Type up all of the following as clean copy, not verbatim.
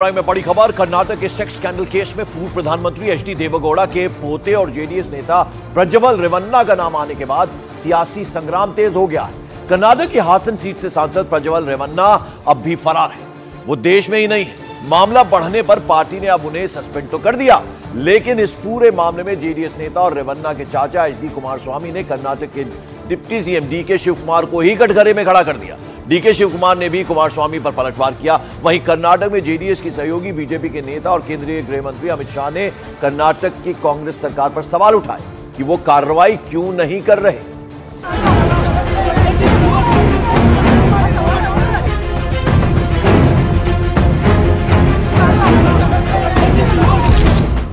में बड़ी खबर। कर्नाटक के सेक्स स्कैंडल केस में पूर्व प्रधानमंत्री एचडी देवेगौड़ा के पोते और जेडीएस नेता प्रज्वल रेवन्ना का नाम आने के बाद सियासी संग्राम तेज हो गया है। कर्नाटक की हासन सीट से सांसद प्रज्वल रेवन्ना अब भी फरार है। वो देश में ही नहीं है। मामला बढ़ने पर पार्टी ने अब उन्हें सस्पेंड तो कर दिया, लेकिन इस पूरे मामले में जेडीएस नेता और रेवन्ना के चाचा एचडी कुमारस्वामी ने कर्नाटक के डिप्टी सीएम डीके शिवकुमार को ही कटघरे में खड़ा कर दिया। डीके शिवकुमार ने भी कुमारस्वामी पर पलटवार किया। वहीं कर्नाटक में जेडीएस की सहयोगी बीजेपी के नेता और केंद्रीय गृह मंत्री अमित शाह ने कर्नाटक की कांग्रेस सरकार पर सवाल उठाए कि वो कार्रवाई क्यों नहीं कर रहे।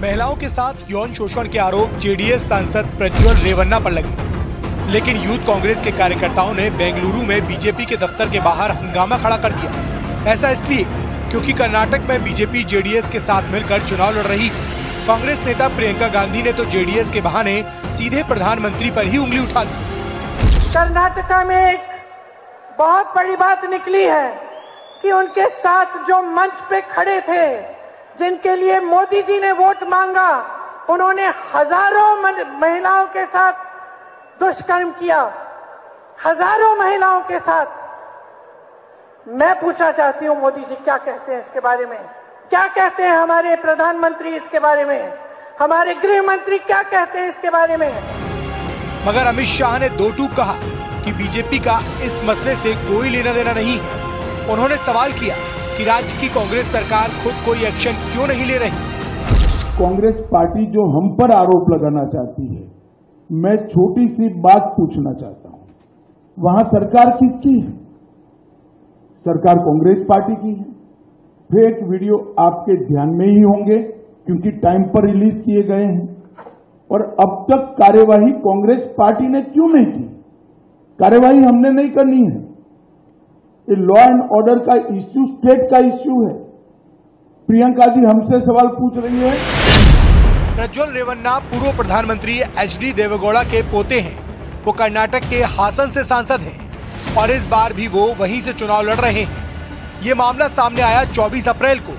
महिलाओं के साथ यौन शोषण के आरोप जेडीएस सांसद प्रज्वल रेवन्ना पर लगे, लेकिन यूथ कांग्रेस के कार्यकर्ताओं ने बेंगलुरु में बीजेपी के दफ्तर के बाहर हंगामा खड़ा कर दिया। ऐसा इसलिए क्योंकि कर्नाटक में बीजेपी जेडीएस के साथ मिलकर चुनाव लड़ रही है। कांग्रेस नेता प्रियंका गांधी ने तो जेडीएस के बहाने सीधे प्रधानमंत्री पर ही उंगली उठा दी। कर्नाटक में एक बहुत बड़ी बात निकली है कि उनके साथ जो मंच पे खड़े थे, जिनके लिए मोदी जी ने वोट मांगा, उन्होंने हजारों महिलाओं के साथ दुष्कर्म किया, हजारों महिलाओं के साथ। मैं पूछना चाहती हूं, मोदी जी क्या कहते हैं इसके बारे में? क्या कहते हैं हमारे प्रधानमंत्री इसके बारे में? हमारे गृह मंत्री क्या कहते हैं इसके बारे में? मगर अमित शाह ने दो टूक कहा कि बीजेपी का इस मसले से कोई लेना देना नहीं है। उन्होंने सवाल किया कि राज्य की कांग्रेस सरकार खुद कोई एक्शन क्यों नहीं ले रही। कांग्रेस पार्टी जो हम पर आरोप लगाना चाहती है, मैं छोटी सी बात पूछना चाहता हूं, वहां सरकार किसकी है? सरकार कांग्रेस पार्टी की है। फेक वीडियो आपके ध्यान में ही होंगे क्योंकि टाइम पर रिलीज किए गए हैं। और अब तक कार्यवाही कांग्रेस पार्टी ने क्यों नहीं की? कार्यवाही हमने नहीं करनी है। ये लॉ एंड ऑर्डर का इश्यू स्टेट का इश्यू है। प्रियंका जी हमसे सवाल पूछ रही है। प्रज्वल रेवन्ना पूर्व प्रधानमंत्री एचडी देवेगौड़ा के पोते हैं। वो कर्नाटक के हासन से सांसद हैं और इस बार भी वो वहीं से चुनाव लड़ रहे हैं। ये मामला सामने आया 24 अप्रैल को,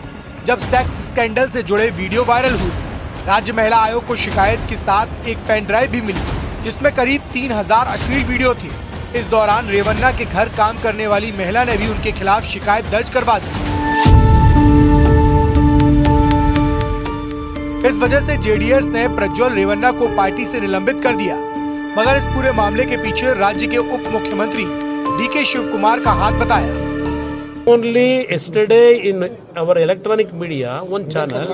जब सेक्स स्कैंडल से जुड़े वीडियो वायरल हुए। राज्य महिला आयोग को शिकायत के साथ एक पेन ड्राइव भी मिली, जिसमें करीब 3000 अश्लील वीडियो थे। इस दौरान रेवन्ना के घर काम करने वाली महिला ने भी उनके खिलाफ शिकायत दर्ज करवा दी। इस वजह से जेडीएस ने प्रज्वल रेवन्ना को पार्टी से निलंबित कर दिया। मगर इस पूरे मामले के पीछे राज्य के उप मुख्यमंत्री डीके शिवकुमार का हाथ बताया। Only yesterday in our electronic media, one channel,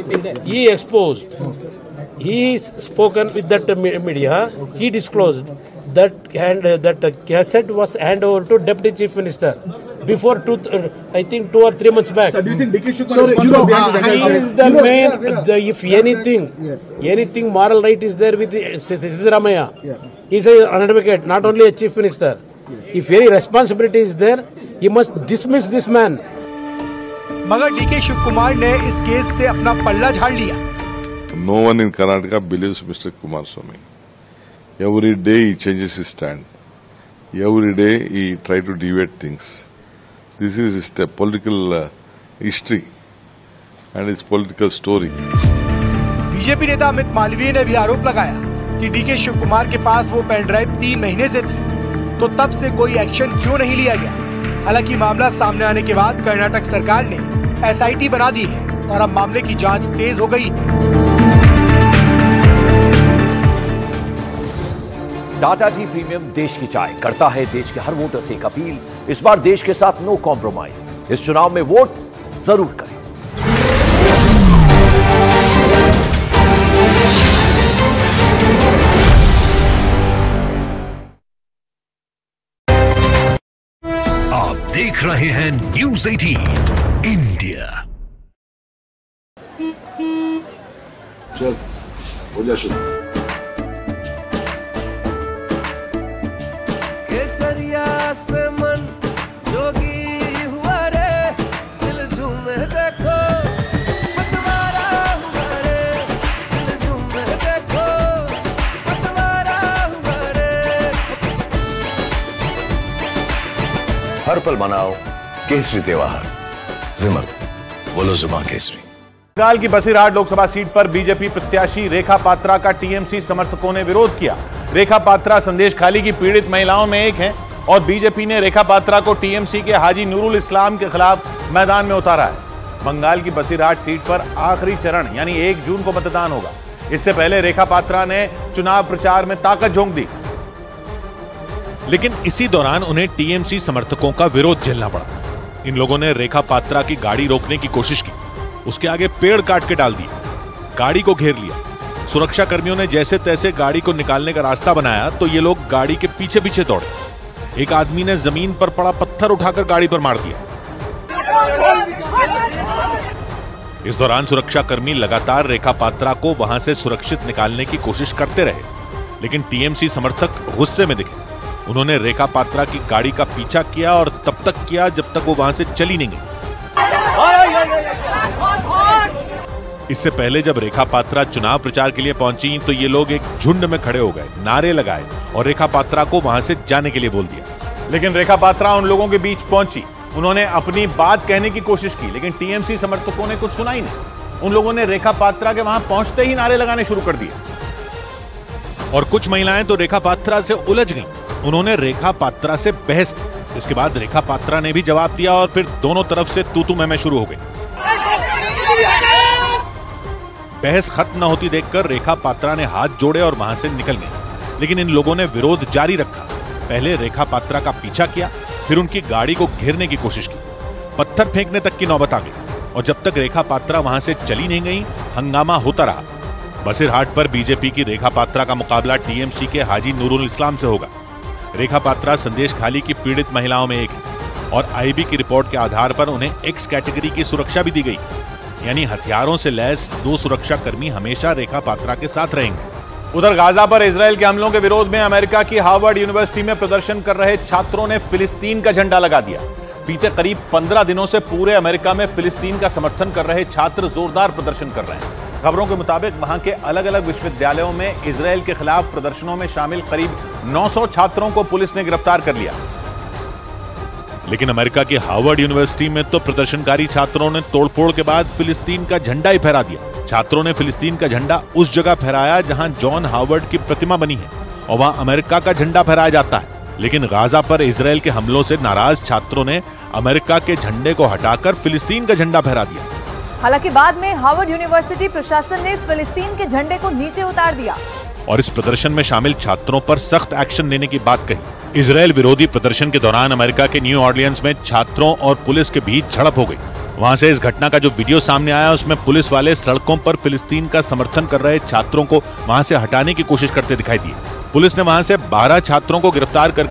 he exposed, he spoken with that media, he disclosed that cassette was handed over to Deputy Chief Minister before I think 2 or 3 months back. So do you think DK Shivakumar is responsible behind this? He is the main. If anything moral right is there with Siddaramaiah, he is an advocate, not only a Chief Minister. If any responsibility is there, he must dismiss this man. मगर DK Shivkumar ने इस case से अपना पल्ला झाड़ लिया। No one in Karnataka believes Mr. Kumaraswamy. Every day he changes his stand. Every day he tries to deviate things. This is his political history and his political story. BJP नेता अमित मालवीय ने भी आरोप लगाया कि डीके शिवकुमार के पास वो pen drive 3 महीने से थी, तो तब से कोई एक्शन क्यों नहीं लिया गया। हालांकि मामला सामने आने के बाद कर्नाटक सरकार ने एसआईटी बना दी है और अब मामले की जांच तेज हो गई है। टाटा टी प्रीमियम देश की चाय करता है देश के हर वोटर से एक अपील। इस बार देश के साथ नो कॉम्प्रोमाइज। इस चुनाव में वोट जरूर करें। आप देख रहे हैं न्यूज़ 18 इंडिया। चल हो जा शुरू। केसरिया से मन जोगी हुआ रे, दिल झूमे देखो पतवारा हुआ रे, दिल झूमे देखो पतवारा हुआ रे। हर पल मनाओ केसरी त्योहार। विमल। बोलो जुबान केसरी। बंगाल की बसीरहाट लोकसभा सीट पर बीजेपी प्रत्याशी रेखा पात्रा का टीएमसी समर्थकों ने विरोध किया। रेखा पात्रा संदेश खाली की पीड़ित महिलाओं में एक हैं और बीजेपी ने रेखा पात्रा को टीएमसी के हाजी नूरुल इस्लाम के खिलाफ मैदान में उतारा है। बंगाल की बसीरहाट सीट पर आखिरी चरण यानी 1 जून को मतदान होगा। इससे पहले रेखा पात्रा ने चुनाव प्रचार में ताकत झोंक दी, लेकिन इसी दौरान उन्हें टीएमसी समर्थकों का विरोध झेलना पड़ा। इन लोगों ने रेखा पात्रा की गाड़ी रोकने की कोशिश की, उसके आगे पेड़ काट के डाल दिया, गाड़ी को घेर लिया। सुरक्षा कर्मियों ने जैसे तैसे गाड़ी को निकालने का रास्ता बनाया तो ये लोग गाड़ी के पीछे पीछे दौड़े। एक आदमी ने जमीन पर पड़ा पत्थर उठाकर गाड़ी पर मार दिया। इस दौरान सुरक्षा कर्मी लगातार रेखा पात्रा को वहां से सुरक्षित निकालने की कोशिश करते रहे, लेकिन टीएमसी समर्थक गुस्से में दिखे। उन्होंने रेखा पात्रा की गाड़ी का पीछा किया और तब तक किया जब तक वो वहां से चली नहीं गई। इससे पहले जब रेखा पात्रा चुनाव प्रचार के लिए पहुंची तो ये लोग एक झुंड में खड़े हो गए, नारे लगाए और रेखा पात्रा को वहां से जाने के लिए बोल दिया। लेकिन रेखा पात्रा उन लोगों के बीच पहुंची। उन्होंने अपनी बात कहने की कोशिश की, लेकिन टीएमसी समर्थकों ने कुछ सुना ही नहीं। उन लोगों ने रेखा पात्रा के वहां पहुंचते ही नारे लगाने शुरू कर दिए और कुछ महिलाएं तो रेखा पात्रा से उलझ गईं। उन्होंने रेखा पात्रा से बहस की। इसके बाद रेखा पात्रा ने भी जवाब दिया और फिर दोनों तरफ से तू-तू मैं शुरू हो गई। बहस खत्म न होती देखकर रेखा पात्रा ने हाथ जोड़े और वहां से निकल गई, लेकिन इन लोगों ने विरोध जारी रखा। पहले रेखा पात्रा का पीछा किया, फिर उनकी गाड़ी को घेरने की कोशिश की, पत्थर फेंकने तक की नौबत आ गई और जब तक रेखा पात्रा वहां से चली नहीं गई हंगामा होता रहा। बसीरहाट पर बीजेपी की रेखा पात्रा का मुकाबला टीएमसी के हाजी नूरुल इस्लाम से होगा। रेखा पात्रा संदेश खाली की पीड़ित महिलाओं में एक है और आईबी की रिपोर्ट के आधार पर उन्हें एक्स कैटेगरी की सुरक्षा भी दी गई, यानी हथियारों से लैस 2 सुरक्षा कर्मी हमेशा रेखा पात्रा के साथ रहेंगे। उधर गाजा पर इजरायल के हमलों के विरोध में अमेरिका की हार्वर्ड यूनिवर्सिटी में प्रदर्शन कर रहे छात्रों ने फिलिस्तीन का झंडा लगा दिया। बीते करीब 15 दिनों से पूरे अमेरिका में फिलिस्तीन का समर्थन कर रहे छात्र जोरदार प्रदर्शन कर रहे हैं। खबरों के मुताबिक वहां के अलग अलग विश्वविद्यालयों में इजरायल के खिलाफ प्रदर्शनों में शामिल करीब 900 छात्रों को पुलिस ने गिरफ्तार कर लिया। लेकिन अमेरिका की हार्वर्ड यूनिवर्सिटी में तो प्रदर्शनकारी छात्रों ने तोड़फोड़ के बाद फिलिस्तीन का झंडा ही फहरा दिया। छात्रों ने फिलिस्तीन का झंडा उस जगह फहराया जहां जॉन हार्वर्ड की प्रतिमा बनी है और वहां अमेरिका का झंडा फहराया जाता है। लेकिन गाजा पर इजरायल के हमलों से नाराज छात्रों ने अमेरिका के झंडे को हटाकर फिलिस्तीन का झंडा फहरा दिया। हालांकि बाद में हार्वर्ड यूनिवर्सिटी प्रशासन ने फिलिस्तीन के झंडे को नीचे उतार दिया और इस प्रदर्शन में शामिल छात्रों पर सख्त एक्शन लेने की बात कही। इजरायल विरोधी प्रदर्शन के दौरान अमेरिका के न्यू ऑर्लियंस में छात्रों और पुलिस के बीच झड़प हो गई। वहां से इस घटना का जो वीडियो सामने आया उसमें पुलिस वाले सड़कों पर फिलिस्तीन का समर्थन कर रहे छात्रों को वहां से हटाने की कोशिश करते दिखाई दिए। पुलिस ने वहां से 12 छात्रों को गिरफ्तार कर